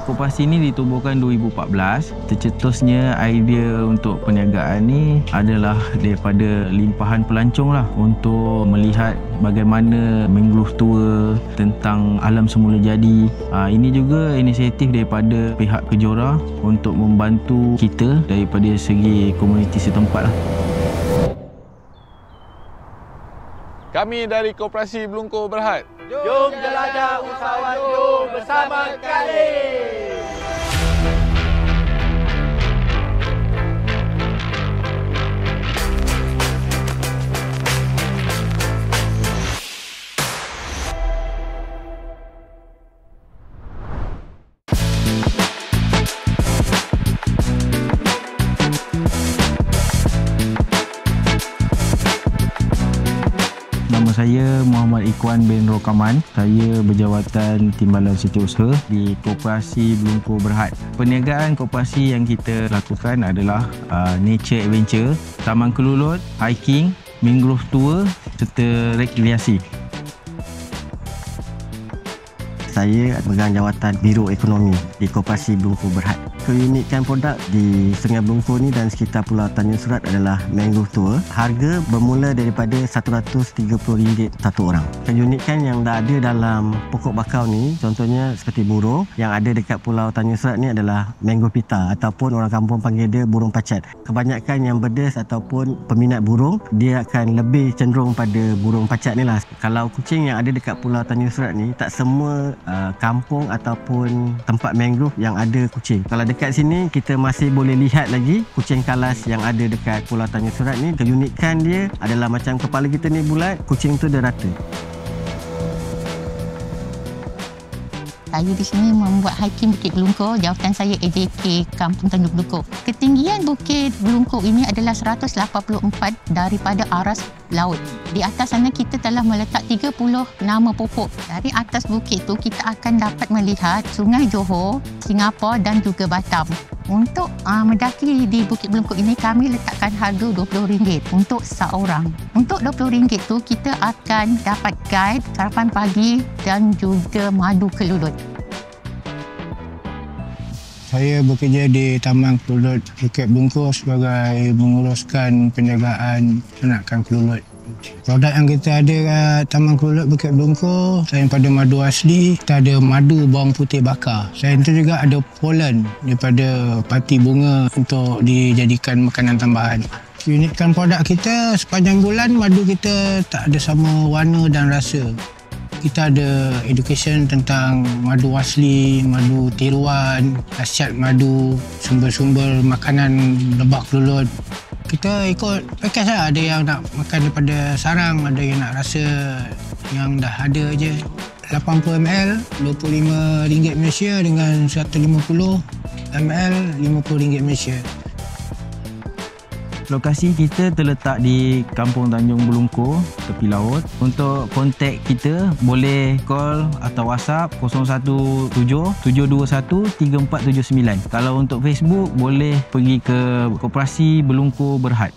Koperasi ini ditubuhkan 2014. Tercetusnya idea untuk perniagaan ni adalah daripada limpahan pelancong lah, untuk melihat bagaimana mangrove tua tentang alam semula jadi. Ini juga inisiatif daripada pihak Kejora untuk membantu kita daripada segi komuniti setempat lah. Kami dari Koperasi Belungkur Berhad. Jom jelajah usahawan Johor bersama kami. Nama saya Muhammad Ikhwan bin Rokaman. Saya berjawatan Timbalan Setiausaha di Koperasi Belungkur Berhad. Perniagaan koperasi yang kita lakukan adalah nature adventure, taman kelulut, hiking, mangrove tour serta rekreasi. Saya pegang jawatan Biro Ekonomi di Koperasi Belungkur Berhad. Keunikan produk di Sungai Belungkur ni dan sekitar Pulau Tanjung Surat adalah mangrove tour. Harga bermula daripada RM130 satu orang. Keunikan yang dah ada dalam pokok bakau ni, contohnya seperti burung yang ada dekat Pulau Tanjung Surat ni adalah mangrove pita, ataupun orang kampung panggil dia burung pacat. Kebanyakan yang berdes ataupun peminat burung, dia akan lebih cenderung pada burung pacat ni lah. Kalau kucing yang ada dekat Pulau Tanjung Surat ni, tak semua kampung ataupun tempat mangrove yang ada kucing. Kalau dekat sini kita masih boleh lihat lagi kucing kalas yang ada dekat Pulau Tanjung Surat ni. Keunikan dia adalah macam kepala kita ni bulat, kucing tu dia rata. Saya di sini membuat hiking Bukit Belungkur. Jawatan saya AJK Kampung Tanjung Belungkur. Ketinggian Bukit Belungkur ini adalah 184 daripada aras laut. Di atas sana kita telah meletak 30 nama pokok. Dari atas bukit tu kita akan dapat melihat Sungai Johor, Singapura dan juga Batam. Untuk mendaki di Bukit Belungkur ini kami letakkan harga RM20 untuk seorang. Untuk RM20 tu kita akan dapat guide, sarapan pagi dan juga madu kelulut. Saya bekerja di Taman Kelulut Bukit Belungkur sebagai menguruskan penjagaan ternakan kelulut. Produk yang kita ada kat Taman Kelulut Bukit Belungkur, selain pada madu asli, kita ada madu bawang putih bakar. Selain itu juga ada pollen daripada pati bunga untuk dijadikan makanan tambahan. Keunikan produk kita, sepanjang bulan madu kita tak ada sama warna dan rasa. Kita ada education tentang madu asli, madu tiruan, khasiat madu, sumber-sumber makanan lebah kelulut. Kita ikut package lah. Ada yang nak makan daripada sarang, ada yang nak rasa yang dah ada je. 80 ml RM25 Malaysia dengan 150 ml RM50 Malaysia. Lokasi kita terletak di Kampung Tanjung Belungkur, tepi laut. Untuk kontak kita boleh call atau WhatsApp 017-721-3479. Kalau untuk Facebook boleh pergi ke Koperasi Belungkur Berhad.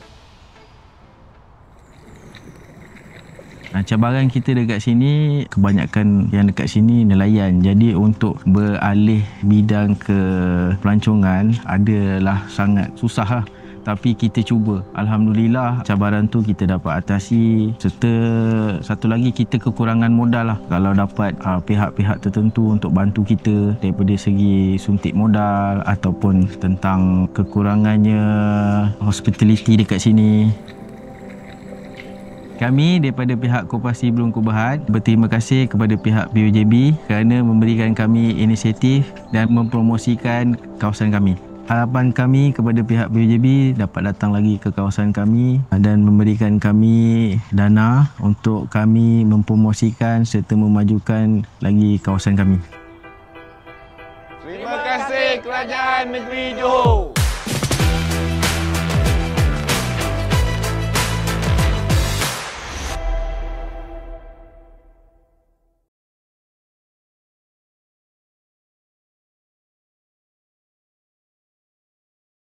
Cabaran kita dekat sini, kebanyakan yang dekat sini nelayan. Jadi untuk beralih bidang ke pelancongan adalah sangat susah lah. Tapi kita cuba. Alhamdulillah cabaran tu kita dapat atasi. Serta satu lagi kita kekurangan modal lah. Kalau dapat pihak-pihak tertentu untuk bantu kita daripada segi suntik modal ataupun tentang kekurangannya hospitality dekat sini. Kami daripada pihak Koperasi Belungkur Berhad berterima kasih kepada pihak BOJB kerana memberikan kami inisiatif dan mempromosikan kawasan kami. Harapan kami kepada pihak BOJB dapat datang lagi ke kawasan kami dan memberikan kami dana untuk kami mempromosikan serta memajukan lagi kawasan kami. Terima kasih Kerajaan Negeri Johor.